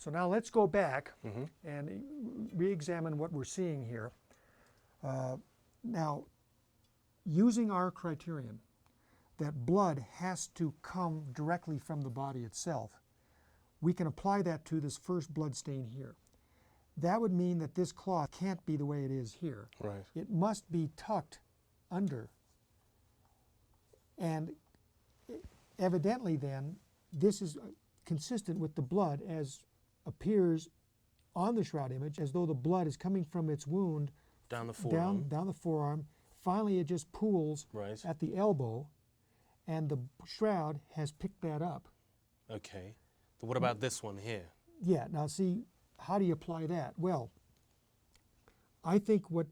So now let's go back and re-examine what we're seeing here. Now, using our criterion that blood has to come directly from the body itself, we can apply that to this first blood stain here. That would mean that this cloth can't be the way it is here. Right. It must be tucked under. And evidently then, this is consistent with the blood as appears on the shroud image, as though the blood is coming from its wound down the forearm. Down the forearm. Finally, it just pools at the elbow, and the shroud has picked that up. Okay. But what about this one here? Yeah, now see, how do you apply that? Well, I think what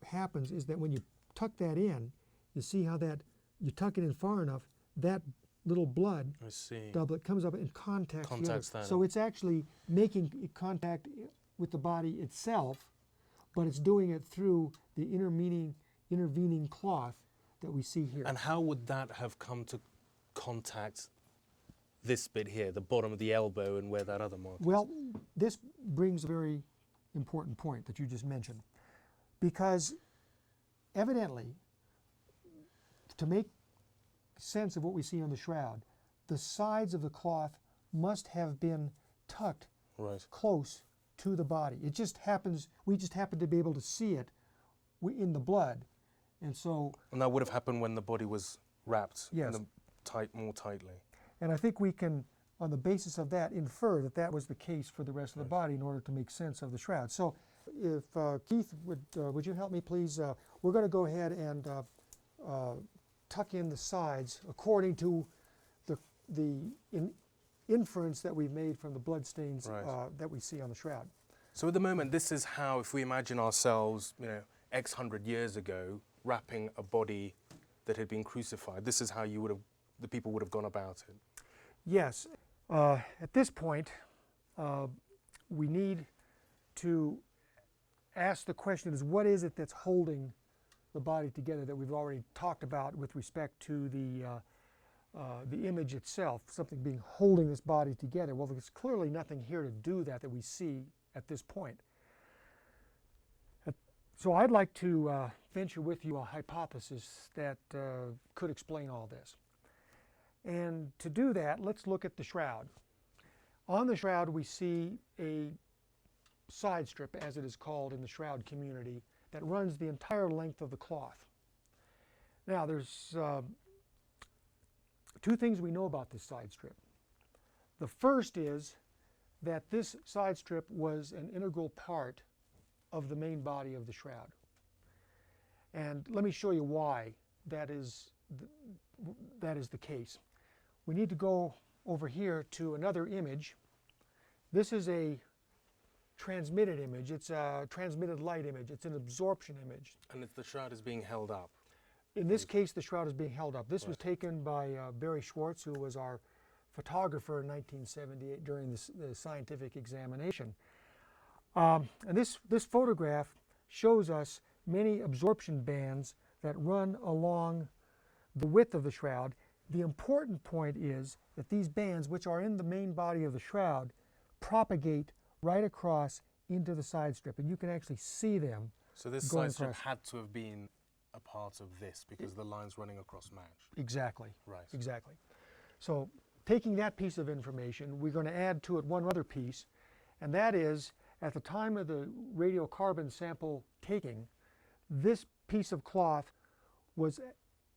happens is that when you tuck that in, you see how that, you tuck it in far enough, that little blood doublet comes up and contacts the other. So it's actually making contact with the body itself, but it's doing it through the intervening cloth that we see here. And how would that have come to contact this bit here, the bottom of the elbow and where that other mark is? Well, this brings a very important point that you just mentioned, because evidently, to make sense of what we see on the shroud, the sides of the cloth must have been tucked close to the body. It just happens, we just happen to be able to see it in the blood. And so... And that would have happened when the body was wrapped more tightly. And I think we can, on the basis of that, infer that that was the case for the rest of the body in order to make sense of the shroud. So if Keith, would you help me please? We're going to go ahead and tuck in the sides according to the inference that we've made from the blood stains that we see on the shroud. So at the moment, this is how, if we imagine ourselves, X hundred years ago, wrapping a body that had been crucified, this is how the people would have gone about it. Yes. At this point, we need to ask the question is, what is it that's holding the body together that we've already talked about with respect to the image itself, something being holding this body together? Well, there's clearly nothing here to do that we see at this point. So I'd like to venture with you a hypothesis that could explain all this. And to do that, let's look at the shroud. On the shroud, we see a side strip, as it is called in the shroud community, that runs the entire length of the cloth. Now, there's two things we know about this side strip. The first is that this side strip was an integral part of the main body of the shroud. And let me show you why that is the case. We need to go over here to another image. This is a transmitted image. It's a transmitted light image. It's an absorption image. And the shroud is being held up. In this case, the shroud is being held up. This was taken by Barry Schwartz, who was our photographer in 1978 during the scientific examination. And this photograph shows us many absorption bands that run along the width of the shroud. The important point is that these bands, which are in the main body of the shroud, propagate right across into the side strip, and you can actually see them. So this side strip had to have been a part of this because the lines running across match. Exactly. Right. Exactly. So taking that piece of information, we're going to add to it one other piece, and that is, at the time of the radiocarbon sample taking, this piece of cloth was,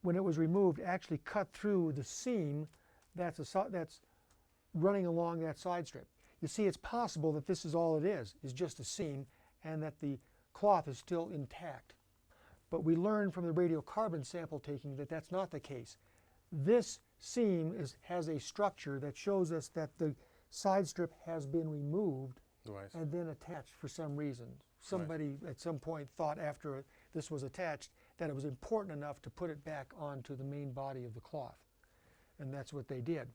when it was removed, actually cut through the seam that's running along that side strip. You see, it's possible that this is all it is just a seam, and that the cloth is still intact. But we learned from the radiocarbon sample taking that that's not the case. This seam has a structure that shows us that the side strip has been removed and then attached for some reason. Somebody at some point thought after this was attached that it was important enough to put it back onto the main body of the cloth. And that's what they did.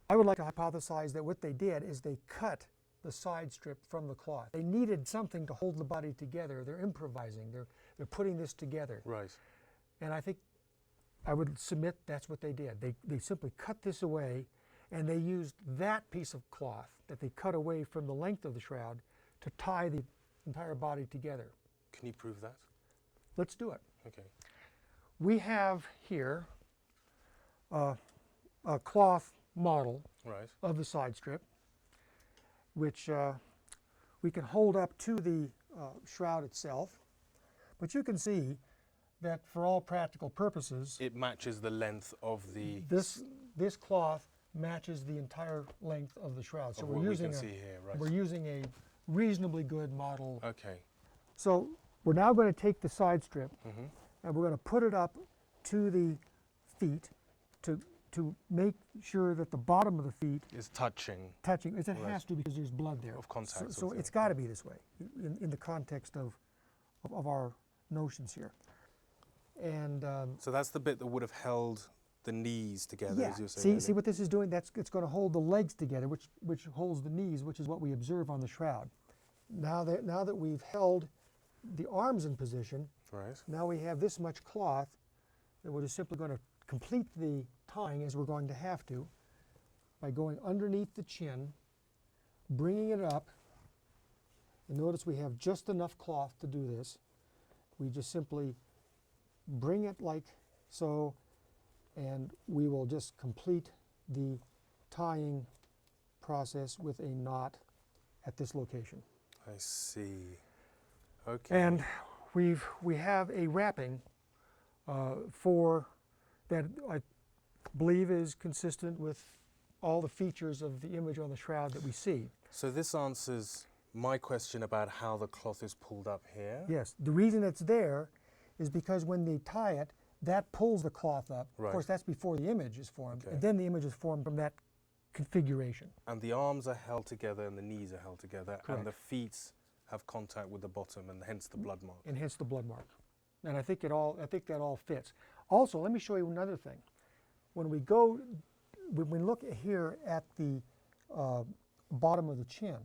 I would like to hypothesize that what they did is they cut the side strip from the cloth. They needed something to hold the body together. They're improvising. They're putting this together. Right. And I think I would submit that's what they did. They simply cut this away, And they used that piece of cloth that they cut away from the length of the shroud to tie the entire body together. Can you prove that? Let's do it. Okay. We have here a cloth model Right. of the side strip, which we can hold up to the shroud itself. But you can see that for all practical purposes, It matches the length of the this cloth matches the entire length of the shroud. So of we're what we using can see here, right? we're using a reasonably good model. Okay. So we're now going to take the side strip Mm-hmm. and we're going to put it up to the feet to make sure that the bottom of the feet It's touching. touching. It Right. has to because there's blood there. Of contact, So sort of it's thing. got to be this way in the context of our notions here. And So that's the bit that would have held the knees together, yeah, as you were saying. see what this is doing? It's going to hold the legs together, which holds the knees, which is what we observe on the shroud. Now that we've held the arms in position, Right. now we have this much cloth that we're just simply going to complete the tying as we're going to have to by going underneath the chin, bringing it up. And notice we have just enough cloth to do this. We just simply bring it like so, and we will just complete the tying process with a knot at this location. I see. Okay. And we have a wrapping for that I believe is consistent with all the features of the image on the shroud that we see. So this answers my question about how the cloth is pulled up here. Yes, the reason it's there is because when they tie it, that pulls the cloth up. Right. Of course, that's before the image is formed, Okay. and then the image is formed from that configuration. And the arms are held together and the knees are held together. Correct. And the feet have contact with the bottom and hence the blood mark. And hence the blood mark. And I think that all fits. Also, let me show you another thing. When we look here at the bottom of the chin,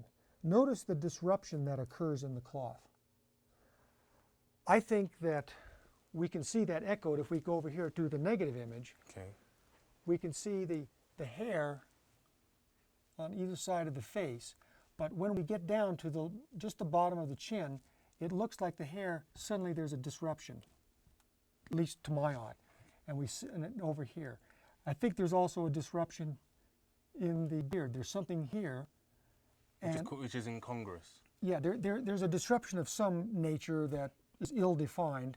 notice the disruption that occurs in the cloth. I think that we can see that echoed if we go over here to the negative image. Okay. We can see the hair on either side of the face, but when we get down to just the bottom of the chin, it looks like the hair, suddenly there's a disruption, at least to my eye, and we see it over here. I think there's also a disruption in the beard. There's something here, and Which is incongruous. yeah, there's a disruption of some nature that is ill-defined,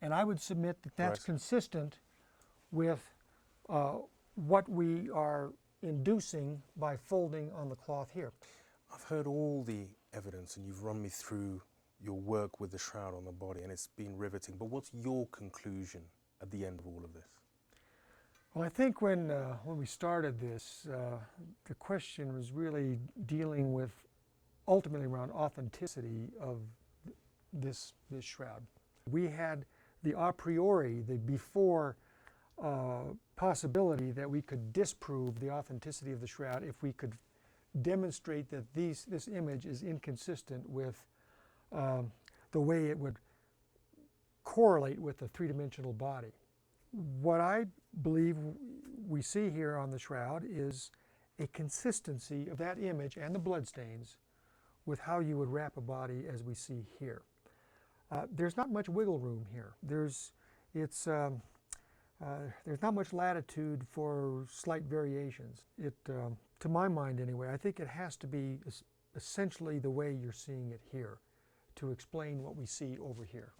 and I would submit that that's Right. consistent with what we are inducing by folding on the cloth here. I've heard all the evidence and you've run me through your work with the shroud on the body and it's been riveting. But what's your conclusion at the end of all of this? Well, I think when we started this, the question was really dealing with ultimately around authenticity of this shroud. We had the a priori, the before possibility that we could disprove the authenticity of the shroud if we could demonstrate that this image is inconsistent with the way it would correlate with the three-dimensional body. What I believe we see here on the shroud is a consistency of that image and the bloodstains with how you would wrap a body as we see here. There's not much wiggle room here. There's not much latitude for slight variations. To my mind anyway, I think it has to be essentially the way you're seeing it here to explain what we see over here.